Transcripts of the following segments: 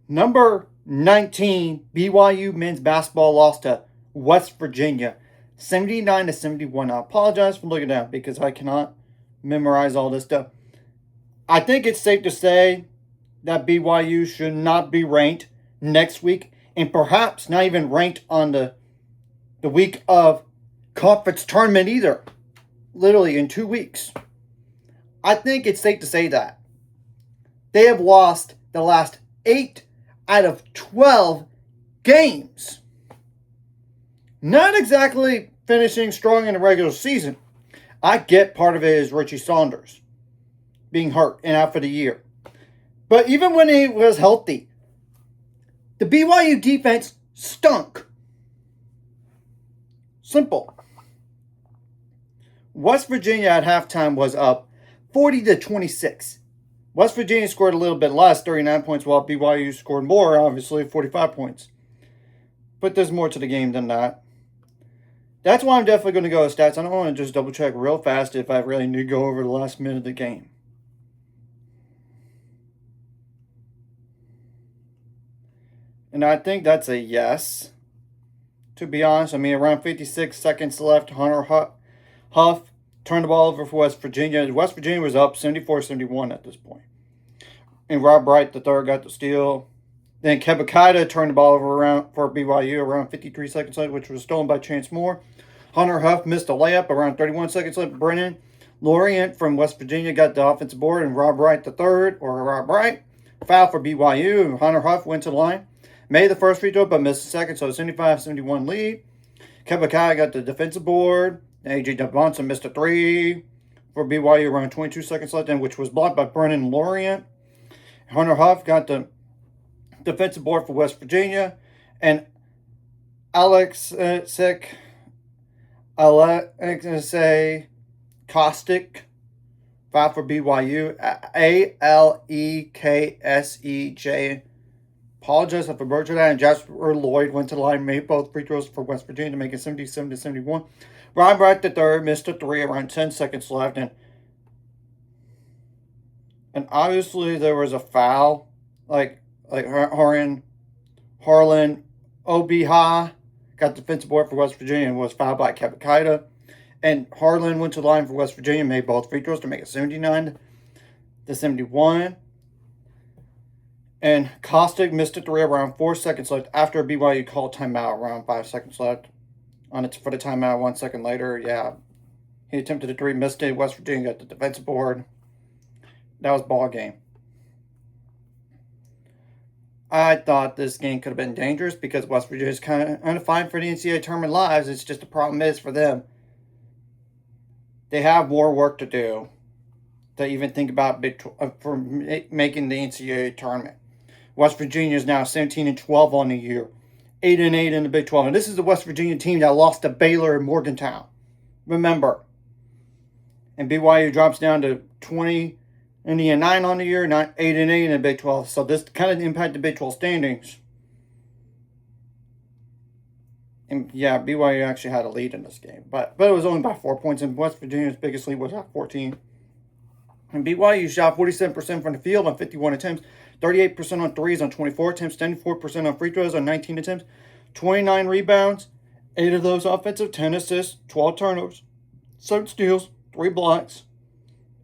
Number 19, BYU men's basketball lost to West Virginia, 79-71. I apologize for looking down because I cannot memorize all this stuff. I think it's safe to say that BYU should not be ranked next week, and perhaps not even ranked on the week of conference tournament either. Literally in 2 weeks. I think it's safe to say that. They have lost the last 8 out of 12 games. Not exactly finishing strong in the regular season. I get part of it is Richie Saunders being hurt and out for the year. But even when he was healthy, the BYU defense stunk. Simple. West Virginia at halftime was up 40-26. West Virginia scored a little bit less, 39 points, while BYU scored more, obviously, 45 points. But there's more to the game than that. That's why I'm definitely going to go with stats. I don't want to just double check real fast if I really need to go over the last minute of the game. And I think that's a yes. To be honest, I mean, around 56 seconds left, Hunter Huff turned the ball over for West Virginia. West Virginia was up 74-71 at this point. And Rob Wright, the third, got the steal. Then Kebakita turned the ball over around for BYU around 53 seconds left, which was stolen by Chance Moore. Hunter Huff missed a layup around 31 seconds left. Brennan Lorient from West Virginia got the offensive board, and Rob Wright the third, or Rob Wright, fouled for BYU. Hunter Huff went to the line, made the first free throw, but missed the second, so 75-71 lead. Kebakita got the defensive board. A.J. Johnson missed a three for BYU around 22 seconds left, which was blocked by Brennan Lorient. Hunter Huff got the defensive board for West Virginia. And Alexei Caustic fouled for BYU. Aleksej. Apologize if I butchered that. And Jasper Lloyd went to the line and made both free throws for West Virginia to make it 77-71. Rob Wright the third missed a three around 10 seconds left, and obviously there was a foul, like Harlan Obiha got the defensive board for West Virginia and was fouled by Kebakita, and Harlan went to the line for West Virginia and made both free throws to make it 79-71. And Caustic missed a three around 4 seconds left after BYU called timeout around 5 seconds left. For the timeout 1 second later, he attempted a three, missed it. West Virginia got the defensive board. That was ball game. I thought this game could have been dangerous because West Virginia is kind of fine for the NCAA tournament lives. It's just the problem is for them, they have more work to do to even think about for making the NCAA tournament. West Virginia is now 17-12 on the year. 8-8 in the Big 12. And this is the West Virginia team that lost to Baylor and Morgantown. Remember. And BYU drops down to 20-9 on the year, not 8-8 in the Big 12. So this kind of impacted the Big 12 standings. And BYU actually had a lead in this game. But it was only by 4 points. And West Virginia's biggest lead was at 14. And BYU shot 47% from the field on 51 attempts. 38% on threes on 24 attempts, 94% on free throws on 19 attempts, 29 rebounds, 8 of those offensive, 10 assists, 12 turnovers, 7 steals, 3 blocks,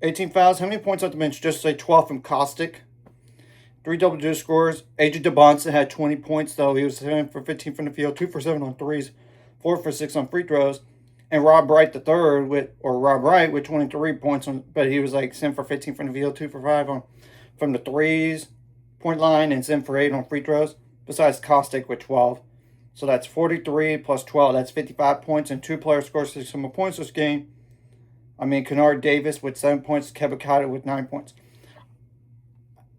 18 fouls. How many points off the bench? Just say 12 from Caustic. 3 double-digit scores. A.J. Debonsa had 20 points, though. He was 7 for 15 from the field, 2 for 7 on threes, 4 for 6 on free throws. And Rob Wright with 23 points, but he was 7 for 15 from the field, 2 for 5 from the threes. Point line and 7 for 8 on free throws, besides Caustic with 12. So that's 43 plus 12. That's 55 points, and 2 players scored 6 more points this game. I mean, Kennard Davis with 7 points, Kebakita with 9 points.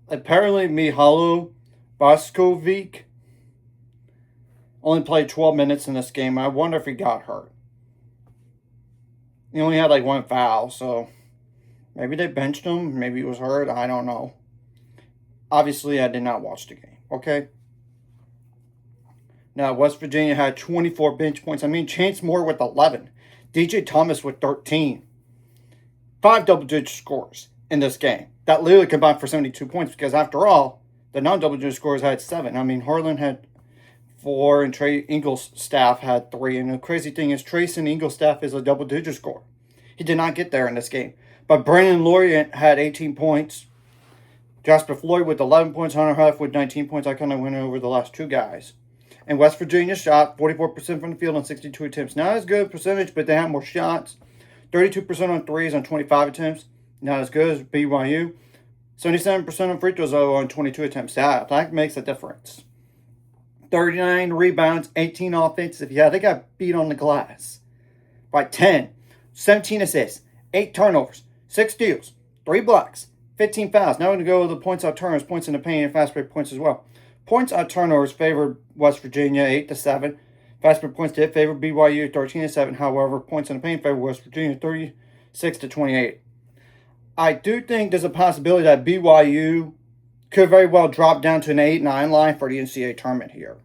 Apparently, Mihailo Boskovic only played 12 minutes in this game. I wonder if he got hurt. He only had 1 foul, so maybe they benched him. Maybe he was hurt. I don't know. Obviously, I did not watch the game, okay? Now, West Virginia had 24 bench points. I mean, Chance Moore with 11. DJ Thomas with 13. 5 double-digit scores in this game. That literally combined for 72 points because, after all, The non-double digit scores had 7. I mean, Harlan had 4, and Trey Ingolstaff had 3. And the crazy thing is, Trace and Ingolstaff is a double-digit score. He did not get there in this game. But Brandon Lorient had 18 points. Jasper Floyd with 11 points. Hunter Huff with 19 points. I kind of went over the last two guys. And West Virginia shot 44% from the field on 62 attempts. Not as good percentage, but they had more shots. 32% on threes on 25 attempts. Not as good as BYU. 77% on free throws on 22 attempts. That makes a difference. 39 rebounds, 18 offensive. Yeah, they got beat on the glass by 10. 17 assists, 8 turnovers, 6 steals, 3 blocks, 15 fouls. Now we're going to go to the points out turnovers, points in the paint, and fast break points as well. Points out turnovers favored West Virginia 8-7. Fast break points did favor BYU 13-7. However, points in the paint favored West Virginia 36-28. I do think there's a possibility that BYU could very well drop down to an 8-9 line for the NCAA tournament here.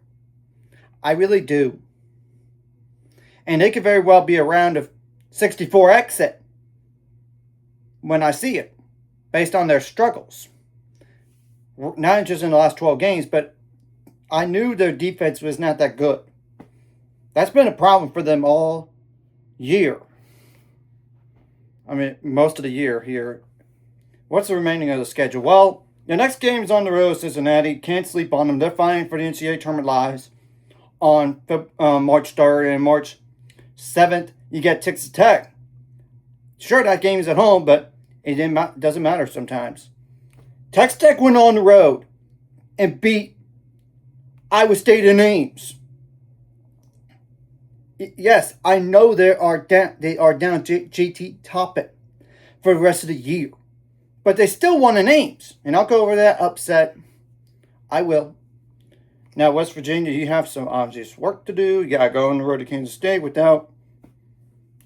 I really do. And they could very well be around a 64 exit when I see it, based on their struggles. Not just in the last 12 games, but I knew their defense was not that good. That's been a problem for them all year. I mean, most of the year here. What's the remaining of the schedule? Well, the next game is on the road, Cincinnati. Can't sleep on them. They're fighting for the NCAA tournament lives on March 3rd and March 7th. You get Texas Tech. Sure, that game is at home, but it doesn't matter sometimes. Texas Tech went on the road and beat Iowa State in Ames. Yes, I know they are down JT Toppin for the rest of the year. But they still won in Ames. And I'll go over that upset. I will. Now, West Virginia, you have some obvious work to do. You got to go on the road to Kansas State without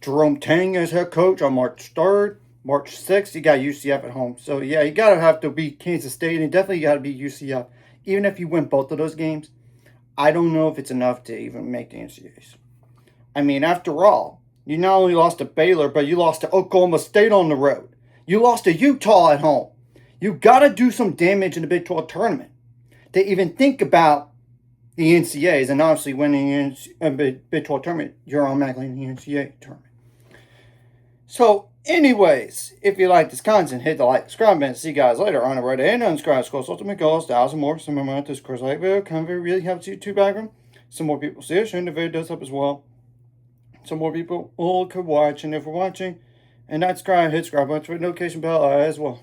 Jerome Tang as head coach on March 3rd. March 6th, you got UCF at home. So, yeah, you got to have to beat Kansas State. And definitely got to beat UCF. Even if you win both of those games, I don't know if it's enough to even make the NCAAs. I mean, after all, you not only lost to Baylor, but you lost to Oklahoma State on the road. You lost to Utah at home. You got to do some damage in the Big 12 tournament to even think about the NCAAs. And obviously, winning a Big 12 tournament, you're automatically in the NCAA tournament. So, anyways, if you like this content, hit the like, subscribe button. See you guys later on the road to and unsubscribe. Scroll, ultimate goals, 1,000 more. Some of my Discord like video. Content really helps YouTube background. Some more people see it. Sharing the video does help as well. Some more people all could watch. And if we're watching, and not subscribe, hit subscribe button with notification bell as well.